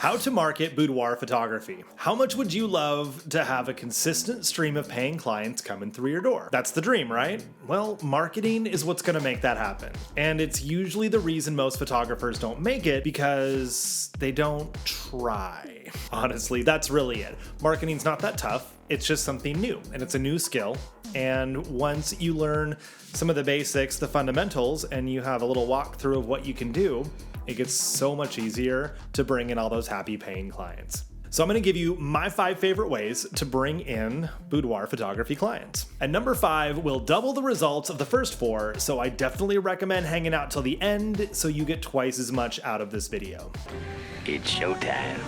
How to market boudoir photography. How much would you love to have a consistent stream of paying clients coming through your door? That's the dream, right? Well, marketing is what's going to make that happen. And it's usually the reason most photographers don't make it because they don't try. Honestly, that's really it. Marketing's not that tough. It's just something new, and it's a new skill. And once you learn some of the basics, the fundamentals, and you have a little walkthrough of what you can do, it gets so much easier to bring in all those happy paying clients. So I'm going to give you my 5 favorite ways to bring in boudoir photography clients. And number 5 will double the results of the first 4, so I definitely recommend hanging out till the end so you get twice as much out of this video. It's showtime.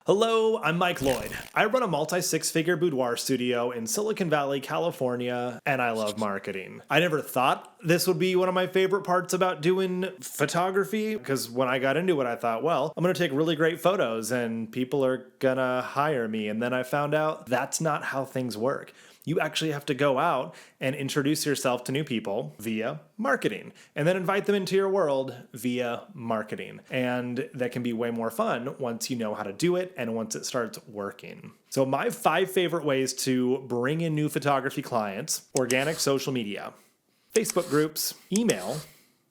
Hello, I'm Mike Lloyd. I run a multi-6-figure boudoir studio in Silicon Valley, California, and I love marketing. I never thought this would be one of my favorite parts about doing photography, because when I got into it, I thought, well, I'm going to take really great photos and people are going to hire me. And then I found out that's not how things work. You actually have to go out and introduce yourself to new people via marketing, and then invite them into your world via marketing. And that can be way more fun once you know how to do it and once it starts working. So my 5 favorite ways to bring in new photography clients: organic social media, Facebook groups, email,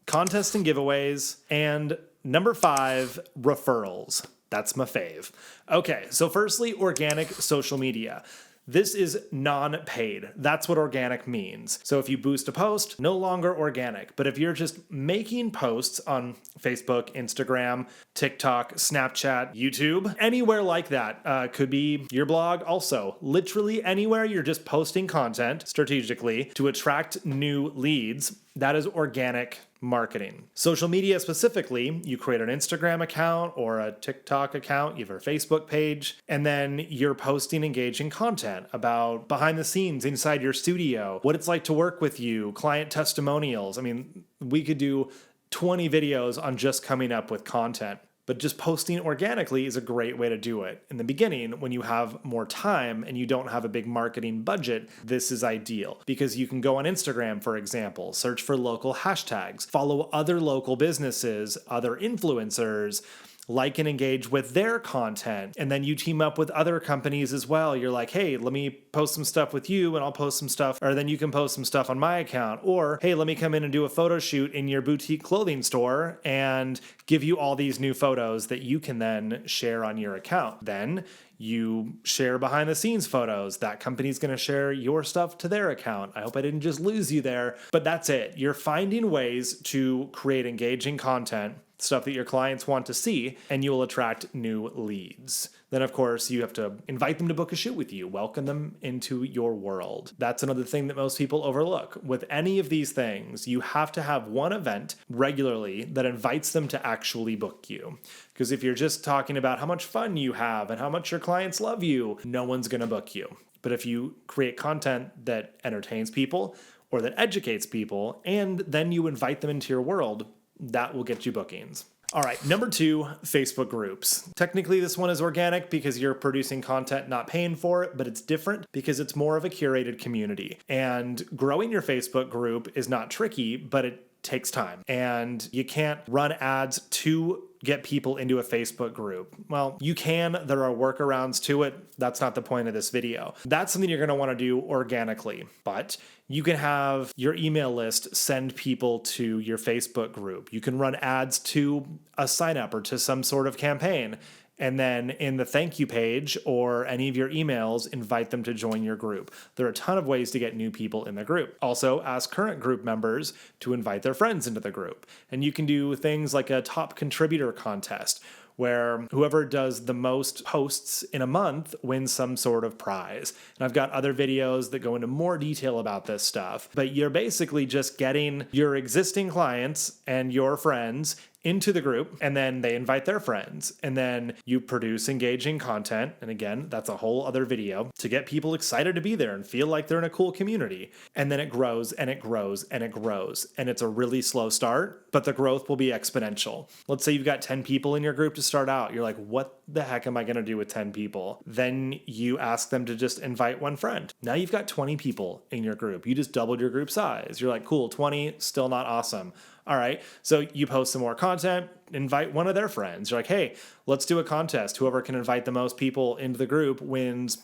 contests and giveaways, and number 5, referrals. That's my fave. Okay, so firstly, organic social media. This is non-paid. That's what organic means. So if you boost a post, no longer organic. But if you're just making posts on Facebook, Instagram, TikTok, Snapchat, YouTube, anywhere like that, could be your blog also. Literally anywhere you're just posting content strategically to attract new leads, that is organic marketing. Social media specifically, you create an Instagram account or a TikTok account, you have a Facebook page, and then you're posting engaging content about behind the scenes inside your studio, what it's like to work with you, client testimonials. I mean, we could do 20 videos on just coming up with content. But just posting organically is a great way to do it. In the beginning, when you have more time and you don't have a big marketing budget, this is ideal because you can go on Instagram, for example, search for local hashtags, follow other local businesses, other influencers, like and engage with their content. And then you team up with other companies as well. You're like, hey, let me post some stuff with you and I'll post some stuff, or then you can post some stuff on my account. Or, hey, let me come in and do a photo shoot in your boutique clothing store and give you all these new photos that you can then share on your account. Then you share behind the scenes photos. That company's going to share your stuff to their account. I hope I didn't just lose you there, but that's it. You're finding ways to create engaging content, stuff that your clients want to see, and you will attract new leads. Then, of course, you have to invite them to book a shoot with you, welcome them into your world. That's another thing that most people overlook. With any of these things, you have to have one event regularly that invites them to actually book you. Because if you're just talking about how much fun you have and how much your clients love you, no one's going to book you. But if you create content that entertains people or that educates people, and then you invite them into your world, that will get you bookings. All right, number 2, Facebook groups. Technically, this one is organic because you're producing content, not paying for it, but it's different because it's more of a curated community. And growing your Facebook group is not tricky, but it takes time. And you can't run ads to get people into a Facebook group. Well, you can. There are workarounds to it. That's not the point of this video. That's something you're going to want to do organically. But you can have your email list send people to your Facebook group. You can run ads to a sign up or to some sort of campaign. And then in the thank you page or any of your emails, invite them to join your group. There are a ton of ways to get new people in the group. Also, ask current group members to invite their friends into the group. And you can do things like a top contributor contest, where whoever does the most posts in a month wins some sort of prize. And I've got other videos that go into more detail about this stuff. But you're basically just getting your existing clients and your friends into the group, and then they invite their friends, and then you produce engaging content. And again, that's a whole other video to get people excited to be there and feel like they're in a cool community. And then it grows and it grows and it grows. And it's a really slow start, but the growth will be exponential. Let's say you've got 10 people in your group to start out. You're like, what the heck am I going to do with 10 people? Then you ask them to just invite one friend. Now you've got 20 people in your group. You just doubled your group size. You're like, cool, 20, still not awesome. All right, so you post some more content, invite one of their friends. You're like, hey, let's do a contest. Whoever can invite the most people into the group wins,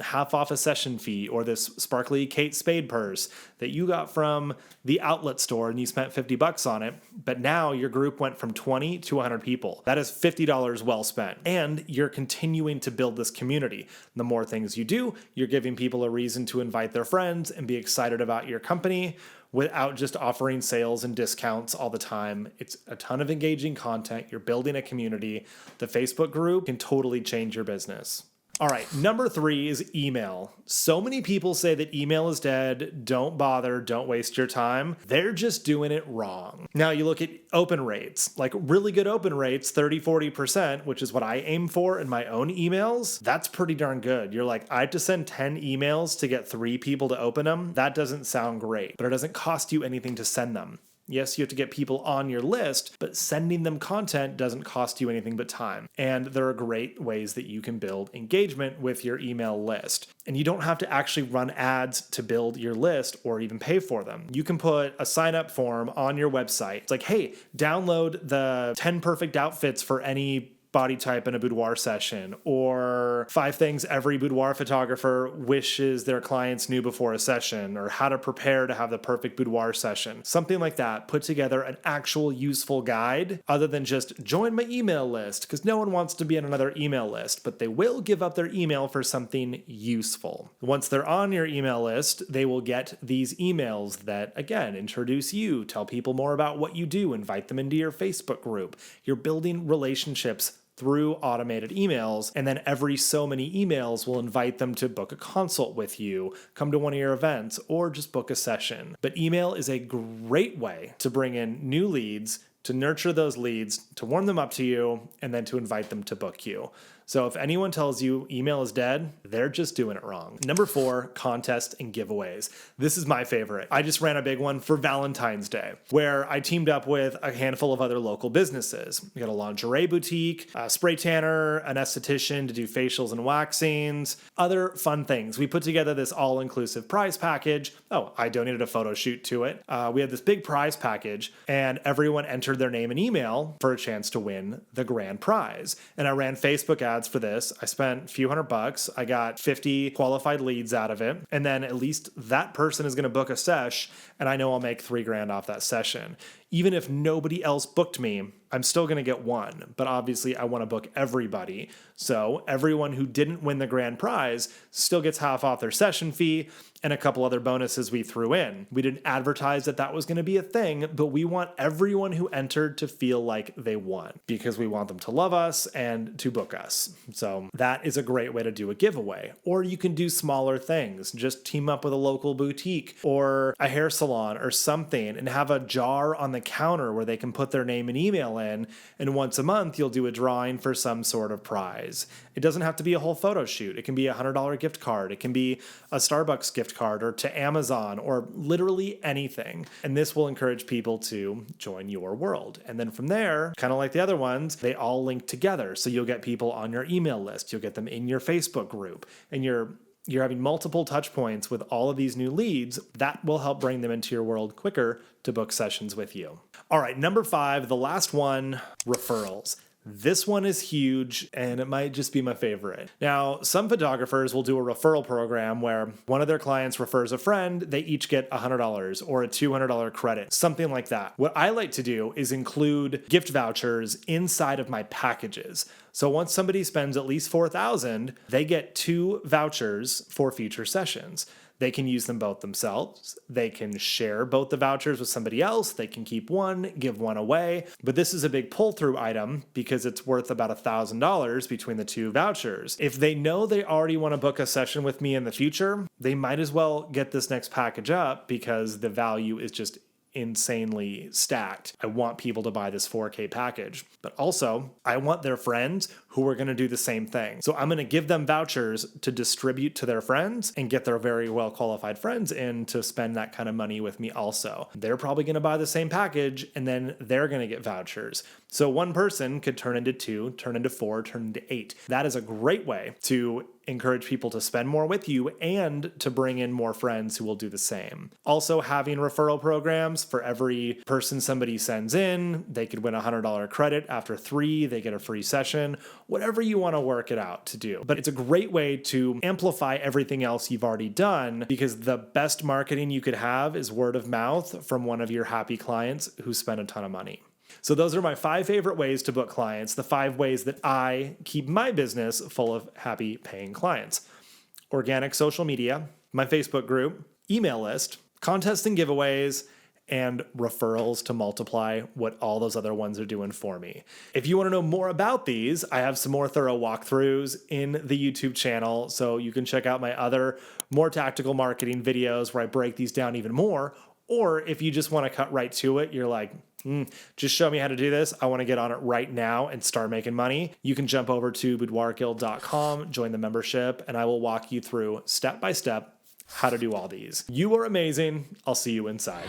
half off a session fee, or this sparkly Kate Spade purse that you got from the outlet store and you spent $50 on it. But now your group went from 20 to 100 people. That is $50 well spent. And you're continuing to build this community. The more things you do, you're giving people a reason to invite their friends and be excited about your company, without just offering sales and discounts all the time. It's a ton of engaging content. You're building a community. The Facebook group can totally change your business. All right, number 3 is email. So many people say that email is dead. Don't bother. Don't waste your time. They're just doing it wrong. Now you look at open rates, like really good open rates, 30-40%, which is what I aim for in my own emails. That's pretty darn good. You're like, I have to send 10 emails to get 3 people to open them. That doesn't sound great, but it doesn't cost you anything to send them. Yes, you have to get people on your list, but sending them content doesn't cost you anything but time. And there are great ways that you can build engagement with your email list. And you don't have to actually run ads to build your list or even pay for them. You can put a sign-up form on your website. It's like, hey, download the 10 perfect outfits for any body type in a boudoir session, or 5 things every boudoir photographer wishes their clients knew before a session, or how to prepare to have the perfect boudoir session. Something like that. Put together an actual useful guide other than just join my email list, because no one wants to be on another email list, but they will give up their email for something useful. Once they're on your email list, they will get these emails that, again, introduce you, tell people more about what you do, invite them into your Facebook group. You're building relationships through automated emails, and then every so many emails will invite them to book a consult with you, come to one of your events, or just book a session. But email is a great way to bring in new leads, to nurture those leads, to warm them up to you, and then to invite them to book you. So if anyone tells you email is dead, they're just doing it wrong. Number 4, contests and giveaways. This is my favorite. I just ran a big one for Valentine's Day, where I teamed up with a handful of other local businesses. We got a lingerie boutique, a spray tanner, an esthetician to do facials and waxings, other fun things. We put together this all-inclusive prize package. Oh, I donated a photo shoot to it. We had this big prize package, and everyone entered their name and email for a chance to win the grand prize. And I ran Facebook ads for this. I spent a few $100. I got 50 qualified leads out of it. And then at least that person is going to book a sesh, and I know I'll make $3,000 off that session. Even if nobody else booked me, I'm still going to get one. But obviously I want to book everybody. So everyone who didn't win the grand prize still gets half off their session fee and a couple other bonuses we threw in. We didn't advertise that that was going to be a thing, but we want everyone who entered to feel like they won, because we want them to love us and to book us. So that is a great way to do a giveaway. Or you can do smaller things. Just team up with a local boutique or a hair salon or something and have a jar on the counter where they can put their name and email in, and once a month you'll do a drawing for some sort of prize. It doesn't have to be a whole photo shoot. It can be a $100 gift card. It can be a Starbucks gift card, or to Amazon, or literally anything. And this will encourage people to join your world. And then from there, kind of like the other ones, they all link together. So you'll get people on your email list. You'll get them in your Facebook group, and you're having multiple touch points with all of these new leads. That will help bring them into your world quicker to book sessions with you. All right, number 5, the last one, referrals. This one is huge, and it might just be my favorite. Now, some photographers will do a referral program where one of their clients refers a friend, they each get $100 or a $200 credit, something like that. What I like to do is include gift vouchers inside of my packages. So once somebody spends at least $4,000, they get 2 vouchers for future sessions. They can use them both themselves. They can share both the vouchers with somebody else. They can keep one, give one away. But this is a big pull-through item because it's worth about $1,000 between the 2 vouchers. If they know they already want to book a session with me in the future, they might as well get this next package up because the value is just insanely stacked. I want people to buy this 4K package, but also I want their friends who are going to do the same thing. So I'm going to give them vouchers to distribute to their friends and get their very well qualified friends in to spend that kind of money with me also. They're probably going to buy the same package and then they're going to get vouchers. So one person could turn into 2, turn into 4, turn into 8. That is a great way to encourage people to spend more with you and to bring in more friends who will do the same. Also, having referral programs for every person somebody sends in, they could win a $100 credit. After 3, they get a free session, whatever you want to work it out to do. But it's a great way to amplify everything else you've already done, because the best marketing you could have is word of mouth from one of your happy clients who spent a ton of money. So those are my 5 favorite ways to book clients, the 5 ways that I keep my business full of happy paying clients. Organic social media, my Facebook group, email list, contests and giveaways, and referrals to multiply what all those other ones are doing for me. If you want to know more about these, I have some more thorough walkthroughs in the YouTube channel, so you can check out my other more tactical marketing videos where I break these down even more. Or if you just want to cut right to it, you're like, just show me how to do this. I want to get on it right now and start making money. You can jump over to boudoirguild.com, join the membership, and I will walk you through step by step how to do all these. You are amazing. I'll see you inside.